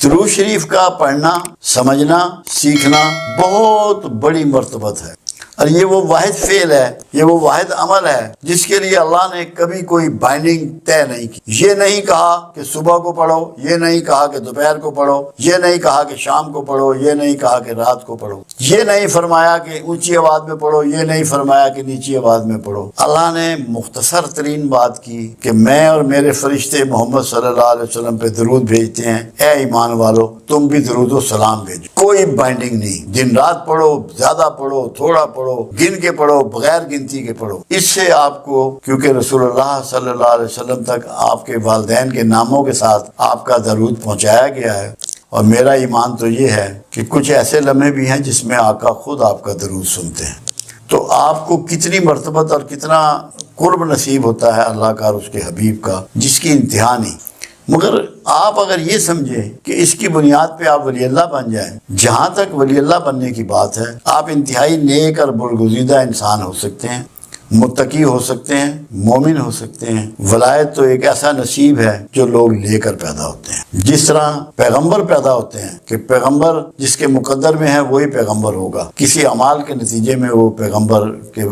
درود شریف کا پڑھنا، سمجھنا، سیکھنا بہت بڑی مرتبت ہے، اور یہ وہ واحد فعل ہے، یہ وہ واحد عمل ہے جس کے لیے اللہ نے کبھی کوئی بائنڈنگ طے نہیں کی۔ یہ نہیں کہا کہ صبح کو پڑھو، یہ نہیں کہا کہ دوپہر کو پڑھو، یہ نہیں کہا کہ شام کو پڑھو، یہ نہیں کہا کہ رات کو پڑھو، یہ نہیں فرمایا کہ اونچی آواز میں پڑھو، یہ نہیں فرمایا کہ نیچی آواز میں پڑھو۔ اللہ نے مختصر ترین بات کی کہ میں اور میرے فرشتے محمد صلی اللہ علیہ وسلم پہ درود بھیجتے ہیں، اے ایمان والو تم بھی درود و سلام بھیجو۔ کوئی بائنڈنگ نہیں، دن رات پڑھو، زیادہ پڑھو، تھوڑا پڑھو، گن کے پڑھو، بغیر گنتی کے پڑھو۔ اس سے آپ کو، کیونکہ رسول اللہ صلی اللہ علیہ وسلم تک آپ کے والدین کے ناموں کے ساتھ آپ کا درود پہنچایا گیا ہے، اور میرا ایمان تو یہ ہے کہ کچھ ایسے لمحے بھی ہیں جس میں آقا خود آپ کا درود سنتے ہیں۔ تو آپ کو کتنی مرتبت اور کتنا قرب نصیب ہوتا ہے اللہ کا اور اس کے حبیب کا، جس کی انتہا نہیں۔ مگر آپ اگر یہ سمجھیں کہ اس کی بنیاد پہ آپ ولی اللہ بن جائیں، جہاں تک ولی اللہ بننے کی بات ہے، آپ انتہائی نیک اور برگزیدہ انسان ہو سکتے ہیں، متقی ہو سکتے ہیں، مومن ہو سکتے ہیں۔ ولایت تو ایک ایسا نصیب ہے جو لوگ لے کر پیدا ہوتے ہیں، جس طرح پیغمبر پیدا ہوتے ہیں کہ پیغمبر جس کے مقدر میں ہے وہی پیغمبر ہوگا، کسی اعمال کے نتیجے میں وہ پیغمبر کے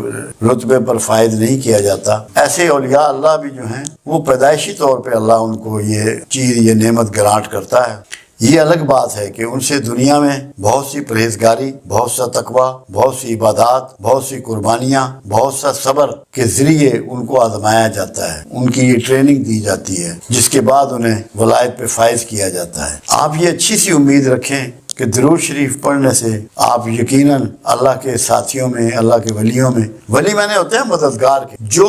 رتبے پر فائد نہیں کیا جاتا۔ ایسے اولیاء اللہ بھی جو ہیں وہ پیدائشی طور پہ اللہ ان کو یہ چیز، یہ نعمت گرانٹ کرتا ہے۔ یہ الگ بات ہے کہ ان سے دنیا میں بہت سی پرہیزگاری، بہت سا تقویٰ، بہت سی عبادات، بہت سی قربانیاں، بہت سا صبر کے ذریعے ان کو آزمایا جاتا ہے، ان کی یہ ٹریننگ دی جاتی ہے، جس کے بعد انہیں ولایت پہ فائز کیا جاتا ہے۔ آپ یہ اچھی سی امید رکھیں کہ درود شریف پڑھنے سے آپ یقیناً اللہ کے ساتھیوں میں، اللہ کے ولیوں میں، ولی میں نے ہوتے ہیں مددگار کے، جو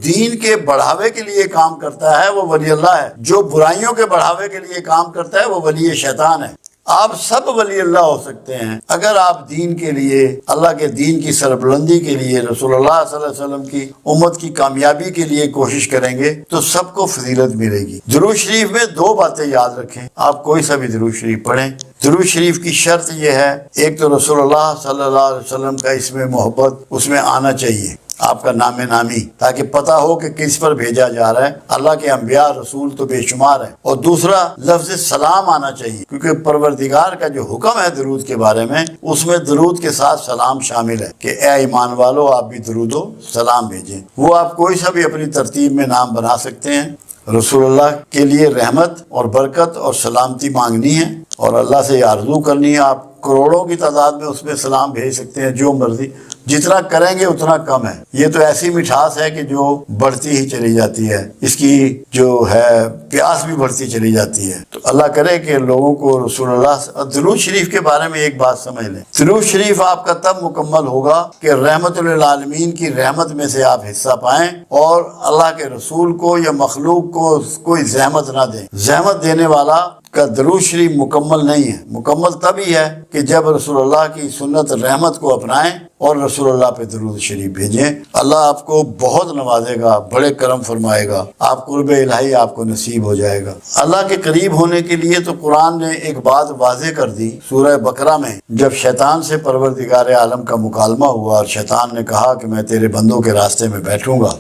دین کے بڑھاوے کے لیے کام کرتا ہے وہ ولی اللہ ہے، جو برائیوں کے بڑھاوے کے لیے کام کرتا ہے وہ ولی شیطان ہے۔ آپ سب ولی اللہ ہو سکتے ہیں اگر آپ دین کے لیے، اللہ کے دین کی سربلندی کے لیے، رسول اللہ صلی اللہ علیہ وسلم کی امت کی کامیابی کے لیے کوشش کریں گے تو سب کو فضیلت ملے گی۔ درود شریف میں دو باتیں یاد رکھیں، آپ کوئی سا بھی درود شریف پڑھیں، درود شریف کی شرط یہ ہے، ایک تو رسول اللہ صلی اللہ علیہ وسلم کا اس میں محبت اس میں آنا چاہیے، آپ کا نام نامی، تاکہ پتہ ہو کہ کس پر بھیجا جا رہا ہے۔ اللہ کے انبیاء رسول تو بے شمار ہیں۔ اور دوسرا لفظ سلام آنا چاہیے، کیونکہ پروردگار کا جو حکم ہے درود کے بارے میں، اس میں درود کے ساتھ سلام شامل ہے کہ اے ایمان والو آپ بھی درود و سلام بھیجیں۔ وہ آپ کوئی سا بھی اپنی ترتیب میں نام بنا سکتے ہیں۔ رسول اللہ کے لیے رحمت اور برکت اور سلامتی مانگنی ہے، اور اللہ سے یہ آرزو کرنی ہے۔ آپ کروڑوں کی تعداد میں اس میں سلام بھیج سکتے ہیں، جو مرضی، جتنا کریں گے اتنا کم ہے۔ یہ تو ایسی مٹھاس ہے کہ جو بڑھتی ہی چلی جاتی ہے، اس کی جو ہے پیاس بھی بڑھتی چلی جاتی ہے۔ تو اللہ کرے کہ لوگوں کو رسول اللہ، درود شریف کے بارے میں ایک بات سمجھ لیں، درود شریف آپ کا تب مکمل ہوگا کہ رحمت للعالمین کی رحمت میں سے آپ حصہ پائیں، اور اللہ کے رسول کو یا مخلوق کو کوئی زحمت نہ دیں۔ زحمت دینے والا کا درود شریف مکمل نہیں ہے۔ مکمل تبھی ہے کہ جب رسول اللہ کی سنت رحمت کو اپنائیں اور رسول اللہ پہ درود شریف بھیجیں۔ اللہ آپ کو بہت نوازے گا، بڑے کرم فرمائے گا، آپ قرب الہی آپ کو نصیب ہو جائے گا۔ اللہ کے قریب ہونے کے لیے تو قرآن نے ایک بات واضح کر دی سورہ بقرہ میں، جب شیطان سے پروردگار عالم کا مکالمہ ہوا اور شیطان نے کہا کہ میں تیرے بندوں کے راستے میں بیٹھوں گا،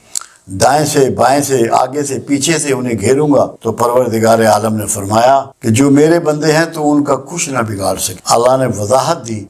دائیں سے بائیں سے آگے سے پیچھے سے انہیں گھیروں گا، تو پروردگار عالم نے فرمایا کہ جو میرے بندے ہیں تو ان کا کچھ نہ بگاڑ سکے۔ اللہ نے وضاحت دی،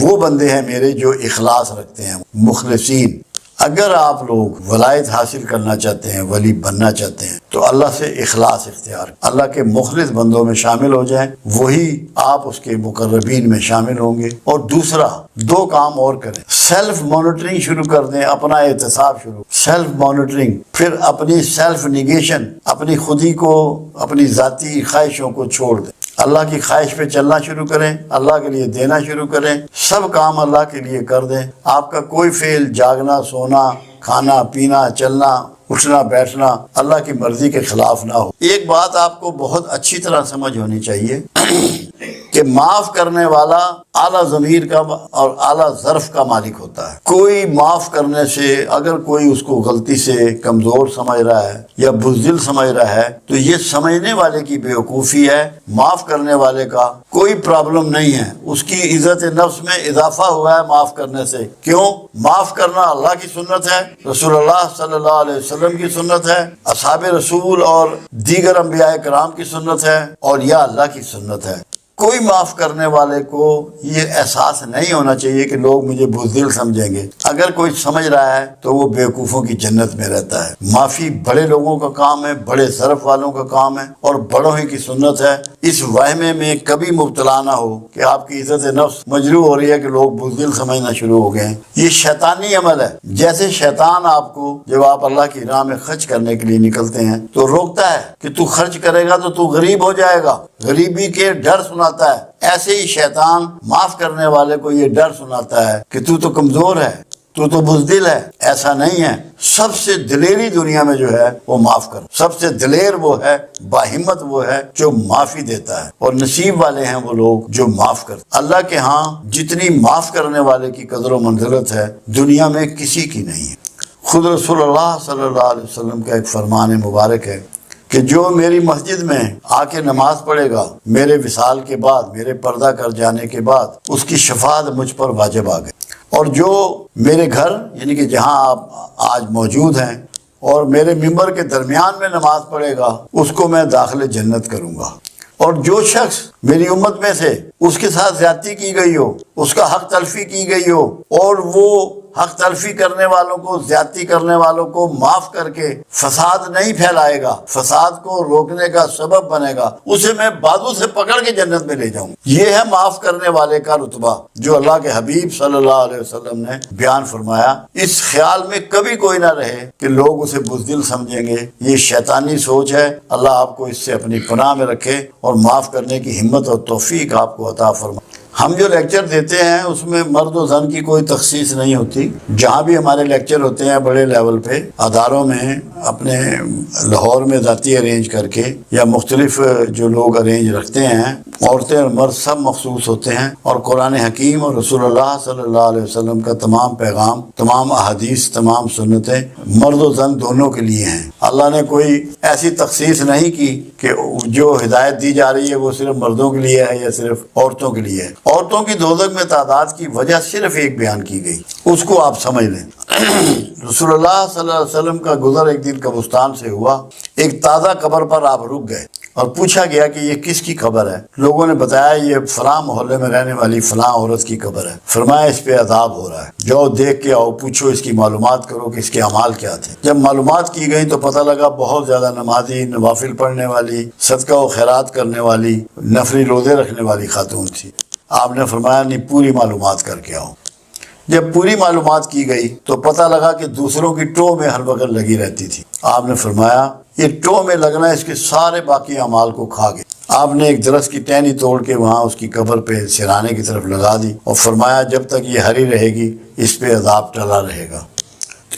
وہ بندے ہیں میرے جو اخلاص رکھتے ہیں، مخلصین۔ اگر آپ لوگ ولایت حاصل کرنا چاہتے ہیں، ولی بننا چاہتے ہیں، تو اللہ سے اخلاص اختیار، اللہ کے مخلص بندوں میں شامل ہو جائیں، وہی آپ اس کے مقربین میں شامل ہوں گے۔ اور دوسرا، دو کام اور کریں، سیلف مانیٹرنگ شروع کر دیں، اپنا احتساب شروع، سیلف مانیٹرنگ، پھر اپنی سیلف نیگیشن، اپنی خودی کو، اپنی ذاتی خواہشوں کو چھوڑ دیں، اللہ کی خواہش پہ چلنا شروع کریں، اللہ کے لیے دینا شروع کریں، سب کام اللہ کے لیے کر دیں۔ آپ کا کوئی فعل، جاگنا، سونا، کھانا پینا، چلنا، اٹھنا بیٹھنا اللہ کی مرضی کے خلاف نہ ہو۔ ایک بات آپ کو بہت اچھی طرح سمجھ ہونی چاہیے کہ کہ معاف کرنے والا اعلیٰ ضمیر کا اور اعلیٰ ظرف کا مالک ہوتا ہے۔ کوئی معاف کرنے سے اگر کوئی اس کو غلطی سے کمزور سمجھ رہا ہے یا بزدل سمجھ رہا ہے تو یہ سمجھنے والے کی بیوقوفی ہے۔ معاف کرنے والے کا کوئی پرابلم نہیں ہے، اس کی عزت نفس میں اضافہ ہوا ہے معاف کرنے سے۔ کیوں؟ معاف کرنا اللہ کی سنت ہے، رسول اللہ صلی اللہ علیہ وسلم کی سنت ہے، اصحاب رسول اور دیگر انبیاء کرام کی سنت ہے، اور یا اللہ کی سنت ہے۔ کوئی معاف کرنے والے کو یہ احساس نہیں ہونا چاہیے کہ لوگ مجھے بزدل سمجھیں گے۔ اگر کوئی سمجھ رہا ہے تو وہ بیوقوفوں کی جنت میں رہتا ہے۔ معافی بڑے لوگوں کا کام ہے، بڑے ظرف والوں کا کام ہے اور بڑوں ہی کی سنت ہے۔ اس وہمے میں کبھی مبتلا نہ ہو کہ آپ کی عزت نفس مجروح ہو رہی ہے کہ لوگ بزدل سمجھنا شروع ہو گئے ہیں۔ یہ شیطانی عمل ہے۔ جیسے شیطان آپ کو جب آپ اللہ کی راہ میں خرچ کرنے کے لیے نکلتے ہیں تو روکتا ہے کہ تو خرچ کرے گا تو غریب ہو جائے گا، غریبی کے ڈر سناتا ہے، ایسے ہی شیطان معاف کرنے والے کو یہ ڈر سناتا ہے کہ تو کمزور ہے، تو بزدل ہے۔ ایسا نہیں ہے۔ سب سے دلیری دنیا میں جو ہے وہ معاف کر، سب سے دلیر وہ ہے، باہمت وہ ہے جو معافی دیتا ہے، اور نصیب والے ہیں وہ لوگ جو معاف کرتے۔ اللہ کے ہاں جتنی معاف کرنے والے کی قدر و منزلت ہے دنیا میں کسی کی نہیں ہے۔ خود رسول اللہ صلی اللہ علیہ وسلم کا ایک فرمان مبارک ہے کہ جو میری مسجد میں آ کے نماز پڑھے گا میرے وصال کے بعد، میرے پردہ کر جانے کے بعد، اس کی شفاعت مجھ پر واجب آ گئی، اور جو میرے گھر یعنی کہ جہاں آپ آج موجود ہیں اور میرے ممبر کے درمیان میں نماز پڑھے گا اس کو میں داخل جنت کروں گا، اور جو شخص میری امت میں سے اس کے ساتھ زیادتی کی گئی ہو، اس کا حق تلفی کی گئی ہو، اور وہ حق تلفی کرنے والوں کو، زیادتی کرنے والوں کو معاف کر کے فساد نہیں پھیلائے گا، فساد کو روکنے کا سبب بنے گا، اسے میں بازو سے پکڑ کے جنت میں لے جاؤں۔ یہ ہے معاف کرنے والے کا رتبہ جو اللہ کے حبیب صلی اللہ علیہ وسلم نے بیان فرمایا۔ اس خیال میں کبھی کوئی نہ رہے کہ لوگ اسے بزدل سمجھیں گے، یہ شیطانی سوچ ہے۔ اللہ آپ کو اس سے اپنی پناہ میں رکھے اور معاف کرنے کی ہمت اور توفیق آپ کو عطا فرمائے۔ ہم جو لیکچر دیتے ہیں اس میں مرد و زن کی کوئی تخصیص نہیں ہوتی۔ جہاں بھی ہمارے لیکچر ہوتے ہیں بڑے لیول پہ اداروں میں، اپنے لاہور میں ذاتی ارینج کر کے یا مختلف جو لوگ ارینج رکھتے ہیں، عورتیں اور مرد سب مخصوص ہوتے ہیں، اور قرآن حکیم اور رسول اللہ صلی اللہ علیہ وسلم کا تمام پیغام، تمام احادیث، تمام سنتیں مرد و زن دونوں کے لیے ہیں۔ اللہ نے کوئی ایسی تخصیص نہیں کی کہ جو ہدایت دی جا رہی ہے وہ صرف مردوں کے لیے ہے یا صرف عورتوں کے لیے ہے۔ عورتوں کی دوزخ میں تعداد کی وجہ صرف ایک بیان کی گئی، اس کو آپ سمجھ لیں۔ رسول اللہ صلی اللہ علیہ وسلم کا گزر ایک دن قبرستان سے ہوا، ایک تازہ قبر پر آپ رک گئے اور پوچھا گیا کہ یہ کس کی قبر ہے؟ لوگوں نے بتایا یہ فلاں محلے میں رہنے والی فلاں عورت کی قبر ہے۔ فرمایا اس پہ عذاب ہو رہا ہے، جاؤ دیکھ کے آؤ، پوچھو اس کی معلومات کرو کہ اس کے اعمال کیا تھے۔ جب معلومات کی گئی تو پتہ لگا بہت زیادہ نمازی، نوافل پڑھنے والی، صدقہ و خیرات کرنے والی، نفلی روزے رکھنے والی خاتون تھی۔ آپ نے فرمایا نہیں، پوری معلومات کر کے آؤ۔ جب پوری معلومات کی گئی تو پتہ لگا کہ دوسروں کی ٹو میں ہر وقت لگی رہتی تھی۔ آپ نے فرمایا یہ ٹو میں لگنا اس کے سارے باقی اعمال کو کھا گئے۔ آپ نے ایک درخت کی ٹہنی توڑ کے وہاں اس کی قبر پہ سرانے کی طرف لگا دی اور فرمایا جب تک یہ ہری رہے گی اس پہ عذاب ٹلا رہے گا۔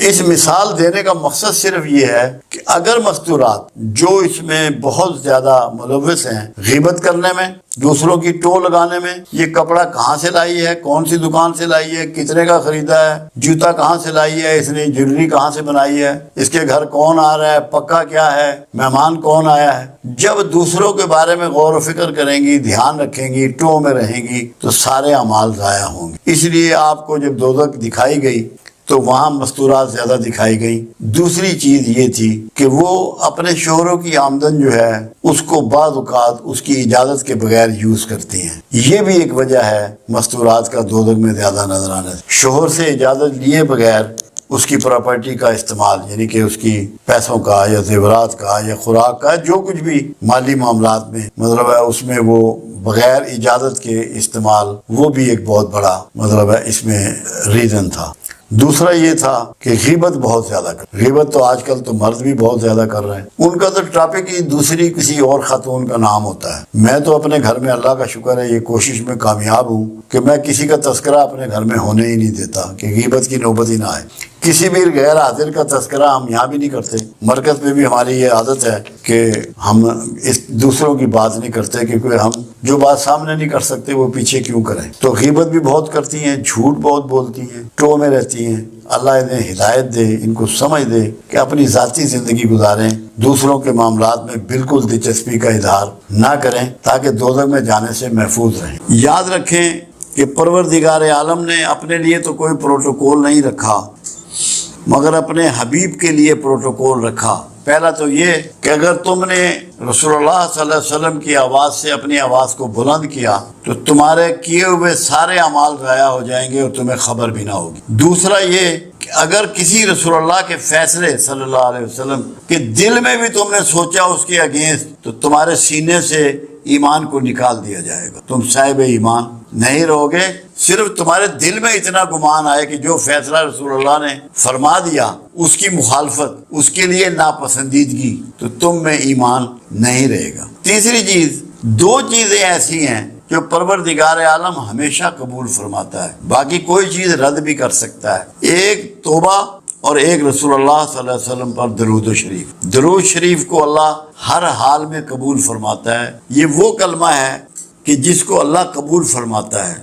اس مثال دینے کا مقصد صرف یہ ہے کہ اگر مستورات جو اس میں بہت زیادہ ملوث ہیں غیبت کرنے میں، دوسروں کی ٹو لگانے میں، یہ کپڑا کہاں سے لائی ہے، کون سی دکان سے لائی ہے، کتنے کا خریدا ہے، جوتا کہاں سے لائی ہے، اس نے جویلری کہاں سے بنائی ہے، اس کے گھر کون آ رہا ہے، پکا کیا ہے، مہمان کون آیا ہے، جب دوسروں کے بارے میں غور و فکر کریں گی، دھیان رکھیں گی، ٹو میں رہیں گی تو سارے اعمال ضائع ہوں گے۔ اس لیے آپ کو جب دوزخ دکھائی گئی تو وہاں مستورات زیادہ دکھائی گئی۔ دوسری چیز یہ تھی کہ وہ اپنے شوہروں کی آمدن جو ہے اس کو بعض اوقات اس کی اجازت کے بغیر یوز کرتی ہیں۔ یہ بھی ایک وجہ ہے مستورات کا دوزخ میں زیادہ نظر آنا۔ شوہر سے اجازت لیے بغیر اس کی پراپرٹی کا استعمال، یعنی کہ اس کی پیسوں کا یا زیورات کا یا خوراک کا، جو کچھ بھی مالی معاملات میں مطلب ہے اس میں وہ بغیر اجازت کے استعمال، وہ بھی ایک بہت بڑا مطلب ہے اس میں ریزن تھا۔ دوسرا یہ تھا کہ غیبت بہت زیادہ غیبت تو آج کل تو مرد بھی بہت زیادہ کر رہے ہیں۔ ان کا تو ٹاپک ہی دوسری کسی اور خاتون کا نام ہوتا ہے۔ میں تو اپنے گھر میں اللہ کا شکر ہے یہ کوشش میں کامیاب ہوں کہ میں کسی کا تذکرہ اپنے گھر میں ہونے ہی نہیں دیتا کہ غیبت کی نوبت ہی نہ آئے۔ کسی بھی غیر حاضر کا تذکرہ ہم یہاں بھی نہیں کرتے، مرکز میں بھی ہماری یہ عادت ہے کہ ہم اس دوسروں کی بات نہیں کرتے، کیونکہ ہم جو بات سامنے نہیں کر سکتے وہ پیچھے کیوں کریں۔ تو غیبت بھی بہت کرتی ہیں، جھوٹ بہت بولتی ہیں، ٹو میں رہتی ہیں۔ اللہ انہیں ہدایت دے، ان کو سمجھ دے کہ اپنی ذاتی زندگی گزاریں، دوسروں کے معاملات میں بالکل دلچسپی کا اظہار نہ کریں تاکہ دوزخ میں جانے سے محفوظ رہیں۔ یاد رکھیں کہ پروردگار عالم نے اپنے لیے تو کوئی پروٹوکول نہیں رکھا، مگر اپنے حبیب کے لیے پروٹوکول رکھا۔ پہلا تو یہ کہ اگر تم نے رسول اللہ صلی اللہ علیہ وسلم کی آواز سے اپنی آواز کو بلند کیا تو تمہارے کیے ہوئے سارے اعمال ضائع ہو جائیں گے اور تمہیں خبر بھی نہ ہوگی۔ دوسرا یہ کہ اگر کسی رسول اللہ کے فیصلے صلی اللہ علیہ وسلم کے دل میں بھی تم نے سوچا اس کے اگینسٹ، تو تمہارے سینے سے ایمان کو نکال دیا جائے گا، تم صاحب ایمان نہیں رہو گے۔ صرف تمہارے دل میں اتنا گمان آئے کہ جو فیصلہ رسول اللہ نے فرما دیا اس کی مخالفت، اس کے لیے ناپسندیدگی، تو تم میں ایمان نہیں رہے گا۔ تیسری چیز، دو چیزیں ایسی ہیں جو پروردگار عالم ہمیشہ قبول فرماتا ہے، باقی کوئی چیز رد بھی کر سکتا ہے۔ ایک توبہ اور ایک رسول اللہ صلی اللہ علیہ وسلم پر درود و شریف۔ درود شریف کو اللہ ہر حال میں قبول فرماتا ہے۔ یہ وہ کلمہ ہے کہ جس کو اللہ قبول فرماتا ہے،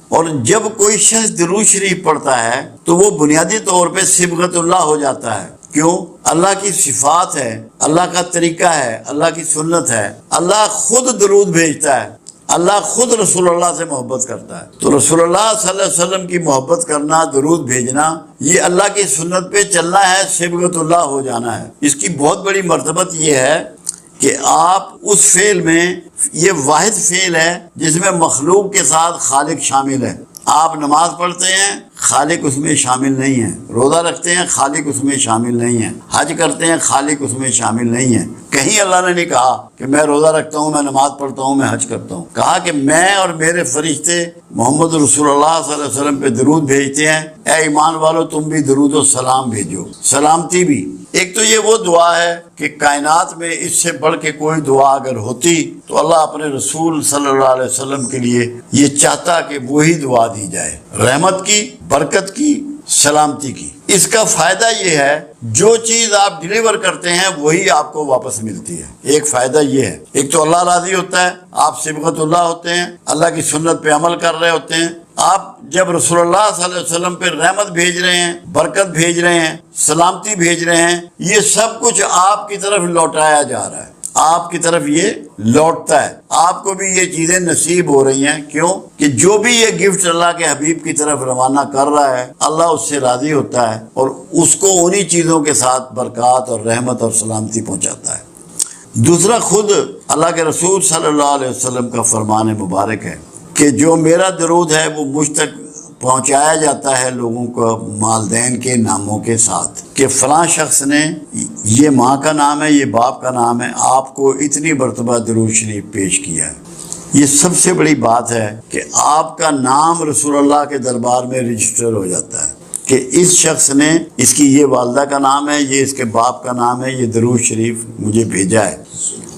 اور جب کوئی شخص درود شریف پڑھتا ہے تو وہ بنیادی طور پہ صبغت اللہ ہو جاتا ہے۔ کیوں؟ اللہ کی صفات ہے، اللہ کا طریقہ ہے، اللہ کی سنت ہے۔ اللہ خود درود بھیجتا ہے، اللہ خود رسول اللہ سے محبت کرتا ہے۔ تو رسول اللہ صلی اللہ علیہ وسلم کی محبت کرنا، درود بھیجنا، یہ اللہ کی سنت پہ چلنا ہے، صبغت اللہ ہو جانا ہے۔ اس کی بہت بڑی مرتبت یہ ہے کہ آپ اس فعل میں، یہ واحد فعل ہے جس میں مخلوق کے ساتھ خالق شامل ہے۔ آپ نماز پڑھتے ہیں، خالق اس میں شامل نہیں ہے۔ روزہ رکھتے ہیں، خالق اس میں شامل نہیں ہے۔ حج کرتے ہیں، خالق اس میں شامل نہیں ہے۔ کہیں اللہ نے نہیں کہا کہ میں روزہ رکھتا ہوں، میں نماز پڑھتا ہوں، میں حج کرتا ہوں۔ کہا کہ میں اور میرے فرشتے محمد رسول اللہ صلی اللہ علیہ وسلم پہ درود بھیجتے ہیں، اے ایمان والو تم بھی درود و سلام بھیجو، سلامتی بھی۔ ایک تو یہ وہ دعا ہے کہ کائنات میں اس سے بڑھ کے کوئی دعا اگر ہوتی تو اللہ اپنے رسول صلی اللہ علیہ وسلم کے لیے یہ چاہتا کہ وہی دعا دی جائے، رحمت کی، برکت کی، سلامتی کی۔ اس کا فائدہ یہ ہے جو چیز آپ ڈیلیور کرتے ہیں وہی آپ کو واپس ملتی ہے۔ ایک فائدہ یہ ہے، ایک تو اللہ راضی ہوتا ہے، آپ صبغت اللہ ہوتے ہیں، اللہ کی سنت پہ عمل کر رہے ہوتے ہیں۔ آپ جب رسول اللہ صلی اللہ علیہ وسلم پہ رحمت بھیج رہے ہیں، برکت بھیج رہے ہیں، سلامتی بھیج رہے ہیں، یہ سب کچھ آپ کی طرف لوٹایا جا رہا ہے، آپ کی طرف یہ لوٹتا ہے۔ آپ کو بھی یہ چیزیں نصیب ہو رہی ہیں۔ کیوں؟ کہ جو بھی یہ گفٹ اللہ کے حبیب کی طرف روانہ کر رہا ہے، اللہ اس سے راضی ہوتا ہے اور اس کو انہی چیزوں کے ساتھ برکات اور رحمت اور سلامتی پہنچاتا ہے۔ دوسرا، خود اللہ کے رسول صلی اللہ علیہ وسلم کا فرمان مبارک ہے کہ جو میرا درود ہے وہ مجھ تک پہنچایا جاتا ہے لوگوں کو والدین کے ناموں کے ساتھ، کہ فلاں شخص نے، یہ ماں کا نام ہے، یہ باپ کا نام ہے، آپ کو اتنی مرتبہ درود شریف پیش کیا ہے۔ یہ سب سے بڑی بات ہے کہ آپ کا نام رسول اللہ کے دربار میں رجسٹر ہو جاتا ہے کہ اس شخص نے، اس کی یہ والدہ کا نام ہے، یہ اس کے باپ کا نام ہے، یہ درود شریف مجھے بھیجا ہے۔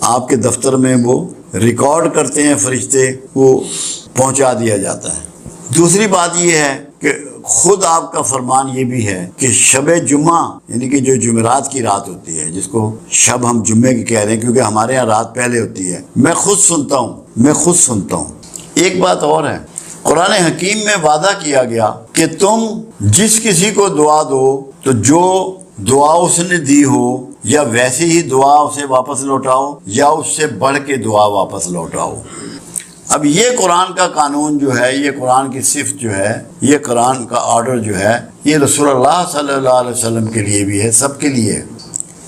آپ کے دفتر میں وہ ریکارڈ کرتے ہیں فرشتے، وہ پہنچا دیا جاتا ہے۔ دوسری بات یہ ہے کہ خود آپ کا فرمان یہ بھی ہے کہ شب جمعہ، یعنی کہ جو جمعرات کی رات ہوتی ہے، جس کو شب ہم جمعے کی کہہ رہے ہیں کیونکہ ہمارے یہاں رات پہلے ہوتی ہے، میں خود سنتا ہوں۔ ایک بات اور ہے، قرآن حکیم میں وعدہ کیا گیا کہ تم جس کسی کو دعا دو تو جو دعا اس نے دی ہو یا ویسی ہی دعا اسے واپس لوٹاؤ یا اس سے بڑھ کے دعا واپس لوٹاؤ۔ اب یہ قرآن کا قانون جو ہے، یہ قرآن کی صفت جو ہے، یہ قرآن کا آرڈر جو ہے، یہ رسول اللہ صلی اللہ علیہ وسلم کے لیے بھی ہے، سب کے لیے۔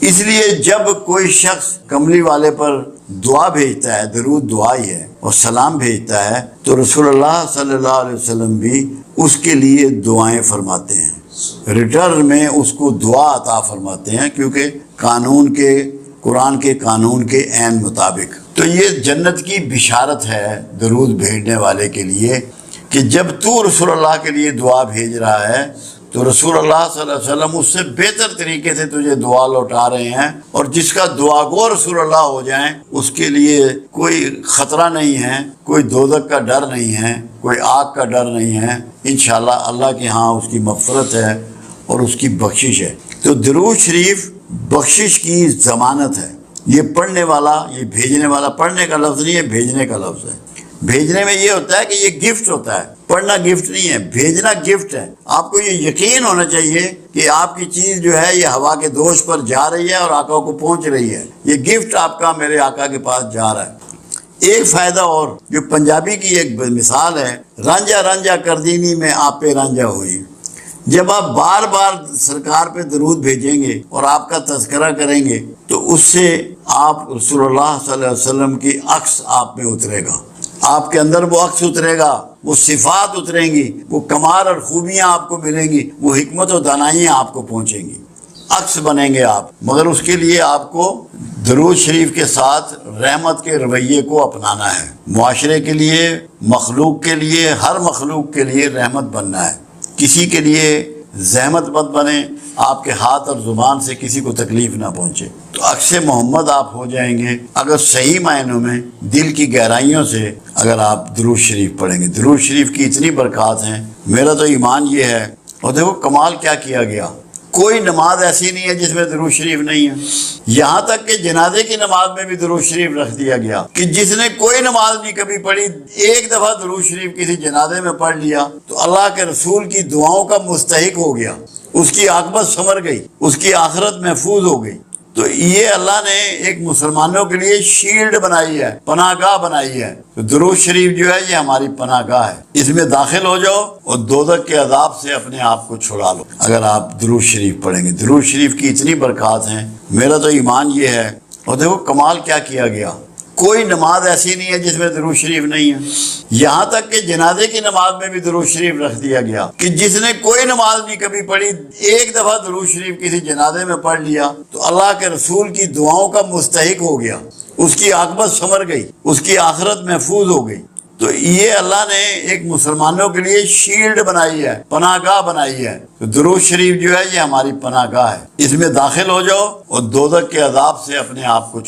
اس لیے جب کوئی شخص کملی والے پر دعا بھیجتا ہے، درود دعا ہی ہے، اور سلام بھیجتا ہے، تو رسول اللہ صلی اللہ علیہ وسلم بھی اس کے لیے دعائیں فرماتے ہیں، ریٹرن میں اس کو دعا عطا فرماتے ہیں، کیونکہ قرآن کے قانون کے عین مطابق۔ تو یہ جنت کی بشارت ہے درود بھیجنے والے کے لیے کہ جب تو رسول اللہ کے لیے دعا بھیج رہا ہے تو رسول اللہ صلی اللہ علیہ وسلم اس سے بہتر طریقے سے تجھے دعا لوٹا رہے ہیں، اور جس کا دعا گو رسول اللہ ہو جائیں اس کے لیے کوئی خطرہ نہیں ہے، کوئی دوزخ کا ڈر نہیں ہے، کوئی آگ کا ڈر نہیں ہے۔ انشاءاللہ اللہ کے ہاں اس کی مغفرت ہے اور اس کی بخشش ہے۔ تو درود شریف بخشش کی ضمانت ہے۔ یہ پڑھنے والا، یہ بھیجنے والا، پڑھنے کا لفظ نہیں ہے، بھیجنے کا لفظ ہے۔ بھیجنے میں یہ ہوتا ہے کہ یہ گفٹ ہوتا ہے، پڑھنا گفٹ نہیں ہے، بھیجنا گفٹ ہے۔ آپ کو یہ یقین ہونا چاہیے کہ آپ کی چیز جو ہے یہ ہوا کے دوش پر جا رہی ہے اور آقا کو پہنچ رہی ہے، یہ گفٹ آپ کا میرے آقا کے پاس جا رہا ہے۔ ایک فائدہ اور جو پنجابی کی ایک مثال ہے، رانجھا رانجھا کردینی میں آپ پہ رانجھا ہوئی۔ جب آپ بار بار سرکار پہ درود بھیجیں گے اور آپ کا تذکرہ کریں گے تو اس سے آپ رسول اللہ صلی اللہ علیہ وسلم کی عکس آپ میں اترے گا، آپ کے اندر وہ عکس اترے گا، وہ صفات اتریں گی، وہ کمال اور خوبیاں آپ کو ملیں گی، وہ حکمت و دانائیاں آپ کو پہنچیں گی، عکس بنیں گے آپ۔ مگر اس کے لیے آپ کو درود شریف کے ساتھ رحمت کے رویے کو اپنانا ہے۔ معاشرے کے لیے، مخلوق کے لیے، ہر مخلوق کے لیے رحمت بننا ہے۔ کسی کے لیے زحمت مت بنے، آپ کے ہاتھ اور زبان سے کسی کو تکلیف نہ پہنچے۔ تو عکس محمد آپ ہو جائیں گے اگر صحیح معنوں میں دل کی گہرائیوں سے اگر آپ درود شریف پڑھیں گے۔ درود شریف کی اتنی برکات ہیں، میرا تو ایمان یہ ہے۔ اور دیکھو کمال کیا کیا گیا، کوئی نماز ایسی نہیں ہے جس میں درود شریف نہیں ہے۔ یہاں تک کہ جنازے کی نماز میں بھی درود شریف رکھ دیا گیا کہ جس نے کوئی نماز نہیں کبھی پڑھی، ایک دفعہ درود شریف کسی جنازے میں پڑھ لیا تو اللہ کے رسول کی دعاؤں کا مستحق ہو گیا، اس کی عاقبت سنور گئی، اس کی آخرت محفوظ ہو گئی۔ تو یہ اللہ نے ایک مسلمانوں کے لیے شیلڈ بنائی ہے، پناہ گاہ بنائی ہے۔ تو درود شریف جو ہے یہ ہماری پناہ گاہ ہے، اس میں داخل ہو جاؤ اور دوزخ کے عذاب سے اپنے آپ کو چھڑا لو اگر آپ درود شریف پڑھیں گے۔ درود شریف کی اتنی برکات ہیں، میرا تو ایمان یہ ہے۔ اور دیکھو کمال کیا کیا گیا، کوئی نماز ایسی نہیں ہے جس میں درود شریف نہیں ہے۔ یہاں تک کہ جنازے کی نماز میں بھی درود شریف رکھ دیا گیا کہ جس نے کوئی نماز نہیں کبھی پڑھی، ایک دفعہ درود شریف کسی جنازے میں پڑھ لیا تو اللہ کے رسول کی دعاؤں کا مستحق ہو گیا، اس کی عاقبت سنور گئی، اس کی آخرت محفوظ ہو گئی۔ تو یہ اللہ نے ایک مسلمانوں کے لیے شیلڈ بنائی ہے، پناہ گاہ بنائی ہے۔ تو درود شریف جو ہے یہ ہماری پناہ گاہ ہے، اس میں داخل ہو جاؤ اور دوزخ کے عذاب سے اپنے آپ کو